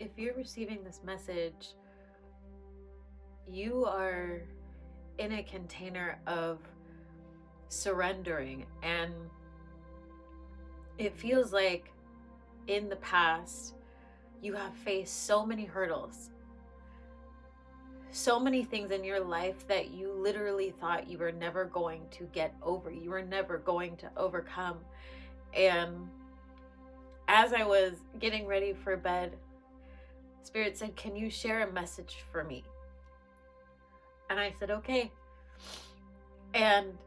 if you're receiving this message, you are in a container of surrendering, and it feels like in the past you have faced so many hurdles, so many things in your life that you literally thought you were never going to get over, you were never going to overcome. And as I was getting ready for bed, Spirit said, "Can you share a message for me?" And I said, "Okay." And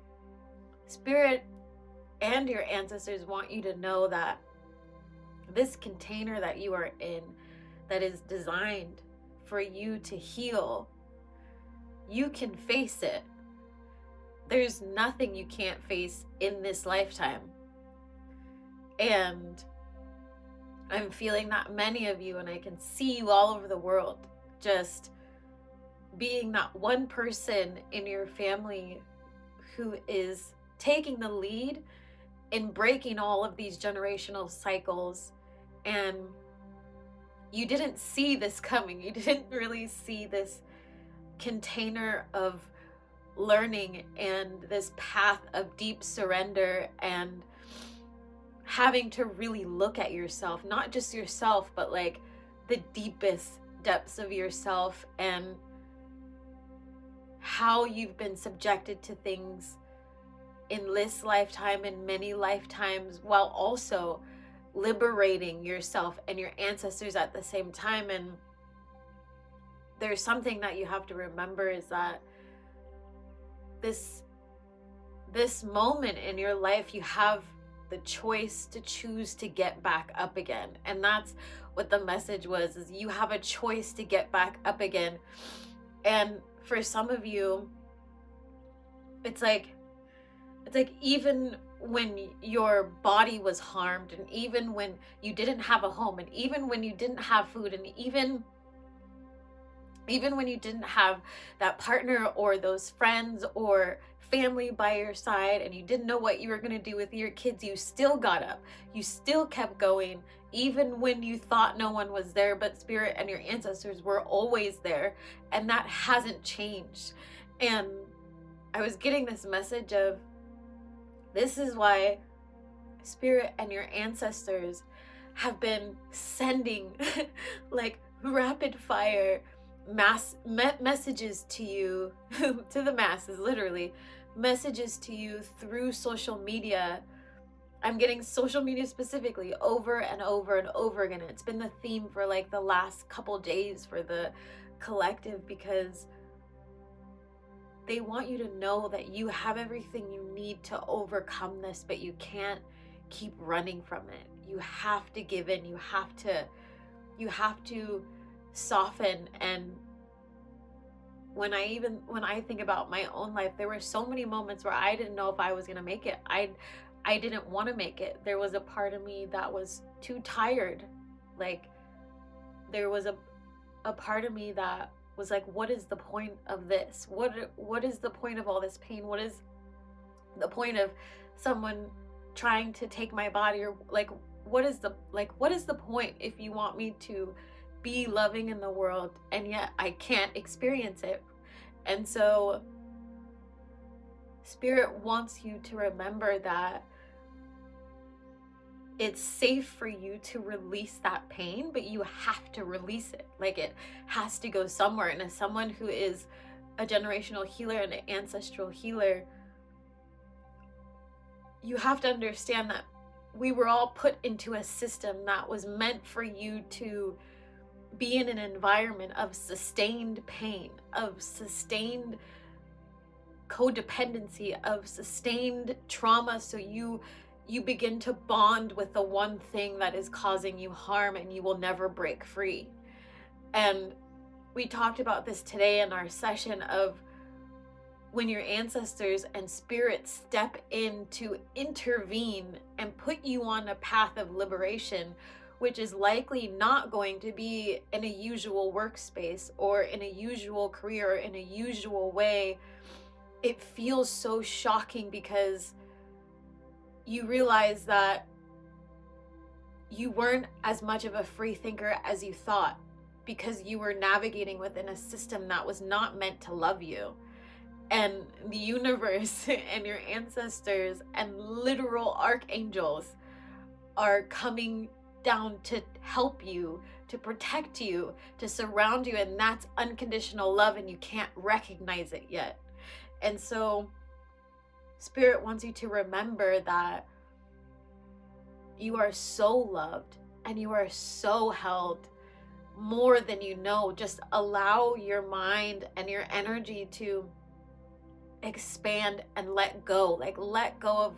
Spirit and your ancestors want you to know that this container that you are in, that is designed for you to heal, you can face it. There's nothing you can't face in this lifetime. And I'm feeling that many of you, and I can see you all over the world, just being that one person in your family who is taking the lead in breaking all of these generational cycles. And you didn't see this coming. You didn't really see this container of learning and this path of deep surrender and having to really look at yourself, not just yourself, but like the deepest depths of yourself, and how you've been subjected to things in this lifetime and many lifetimes, while also liberating yourself and your ancestors at the same time. And there's something that you have to remember, is that this moment in your life, you have the choice to choose to get back up again. And that's what the message was, is you have a choice to get back up again. And for some of you, it's like even when your body was harmed, and even when you didn't have a home, and even when you didn't have food, and even when you didn't have that partner or those friends or family by your side, and you didn't know what you were going to do with your kids, you still got up. You still kept going, even when you thought no one was there, but Spirit and your ancestors were always there, and that hasn't changed. And I was getting this message of, this is why Spirit and your ancestors have been sending like rapid fire messages to you, to the masses, literally messages to you through social media. I'm getting social media specifically over and over and over again. It's been the theme for like the last couple days for the collective, because they want you to know that you have everything you need to overcome this, but you can't keep running from it. You have to give in. You have to soften. And when I think about my own life, there were so many moments where I didn't know if I was going to make it. I didn't want to make it. There was a part of me that was too tired. Like, there was a part of me that was like, what is the point of this? What is the point of all this pain? What is the point of someone trying to take my body? Or like, what is the point if you want me to be loving in the world and yet I can't experience it? And so Spirit wants you to remember that it's safe for you to release that pain, but you have to release it. Like, it has to go somewhere. And as someone who is a generational healer and an ancestral healer, you have to understand that we were all put into a system that was meant for you to be in an environment of sustained pain, of sustained codependency, of sustained trauma. So you begin to bond with the one thing that is causing you harm, and you will never break free. And we talked about this today in our session of when your ancestors and Spirit step in to intervene and put you on a path of liberation, which is likely not going to be in a usual workspace or in a usual career or in a usual way. It feels so shocking, because you realize that you weren't as much of a free thinker as you thought, because you were navigating within a system that was not meant to love you. And the universe and your ancestors and literal archangels are coming down to help you, to protect you, to surround you, and that's unconditional love, and you can't recognize it yet. And so Spirit wants you to remember that you are so loved and you are so held more than you know. Just allow your mind and your energy to expand and let go. Like let go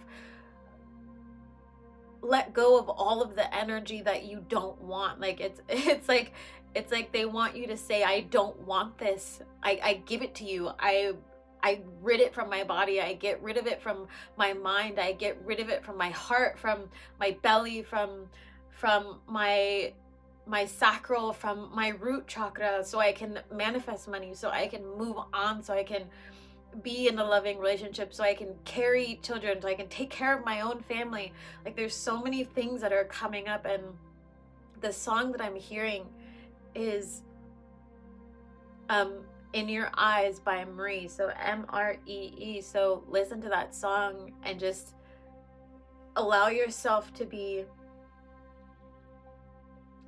of all of the energy that you don't want. Like it's like they want you to say, I don't want this. I give it to you. I rid it from my body. I get rid of it from my mind. I get rid of it from my heart, from my belly, from my sacral, from my root chakra, so I can manifest money, so I can move on, so I can be in a loving relationship, so I can carry children, so I can take care of my own family. Like there's so many things that are coming up, and the song that I'm hearing is In Your Eyes by Marie, so Mree. So listen to that song and just allow yourself to be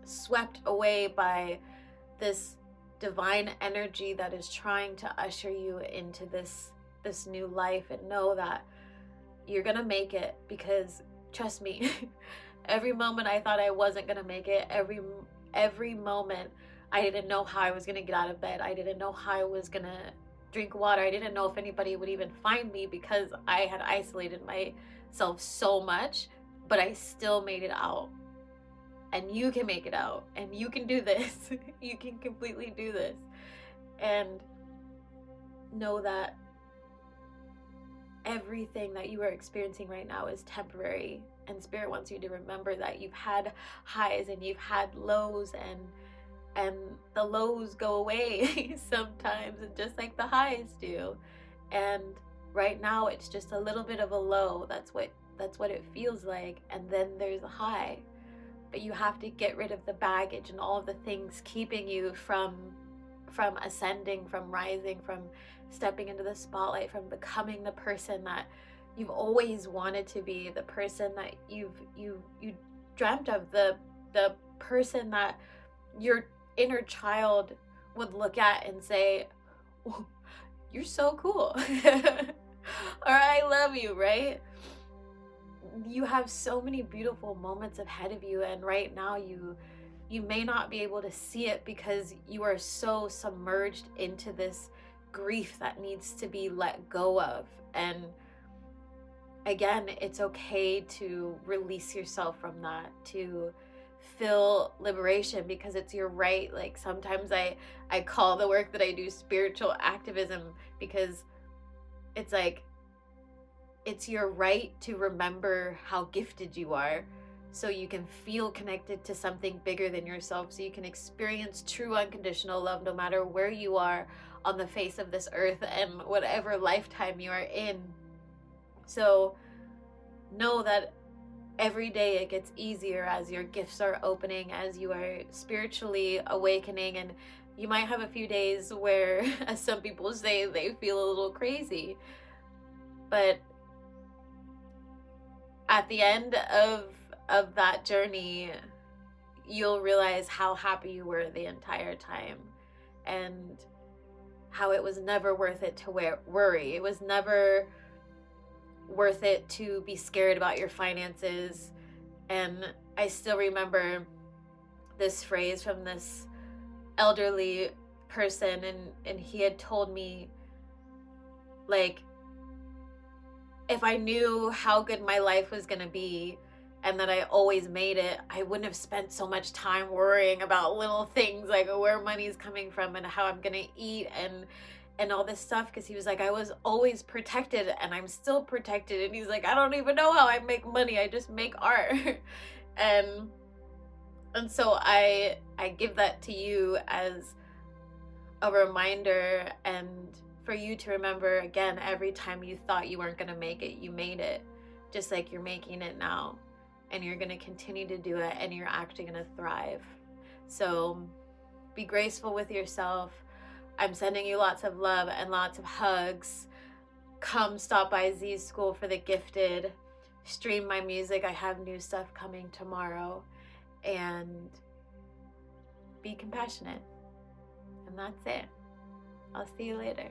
swept away by this divine energy that is trying to usher you into this new life, and know that you're gonna make it. Because trust me, every moment I thought I wasn't gonna make it, every moment I didn't know how I was gonna get out of bed, I didn't know how I was gonna drink water, I didn't know if anybody would even find me, because I had isolated myself so much, but I still made it out. And you can make it out, and you can do this. You can completely do this. And know that everything that you are experiencing right now is temporary, and Spirit wants you to remember that you've had highs and you've had lows, and the lows go away sometimes, just like the highs do. And right now it's just a little bit of a low. That's what it feels like. And then there's a high. But you have to get rid of the baggage and all of the things keeping you from ascending, from rising, from stepping into the spotlight, from becoming the person that you've always wanted to be, the person that you dreamt of, the person that your inner child would look at and say, oh, you're so cool. Or I love you, right? You have so many beautiful moments ahead of you, and right now you may not be able to see it because you are so submerged into this grief that needs to be let go of. And again, it's okay to release yourself from that, to feel liberation, because it's your right. Like sometimes I call the work that I do spiritual activism, because it's like, it's your right to remember how gifted you are, so you can feel connected to something bigger than yourself, so you can experience true unconditional love no matter where you are on the face of this earth and whatever lifetime you are in. So know that every day it gets easier as your gifts are opening, as you are spiritually awakening. And you might have a few days where, as some people say, they feel a little crazy, but at the end of that journey, you'll realize how happy you were the entire time, and how it was never worth it to worry. It was never worth it to be scared about your finances. And I still remember this phrase from this elderly person, and he had told me, like, if I knew how good my life was going to be and that I always made it, I wouldn't have spent so much time worrying about little things like where money's coming from and how I'm going to eat and all this stuff. Because he was like, I was always protected and I'm still protected. And he's like, I don't even know how I make money. I just make art. and so I give that to you as a reminder, and for you to remember, again, every time you thought you weren't going to make it, you made it, just like you're making it now. and you're going to continue to do it, and you're actually going to thrive. So be graceful with yourself. I'm sending you lots of love and lots of hugs. Come stop by Z's School for the Gifted. Stream my music. I have new stuff coming tomorrow. And be compassionate. And that's it. I'll see you later.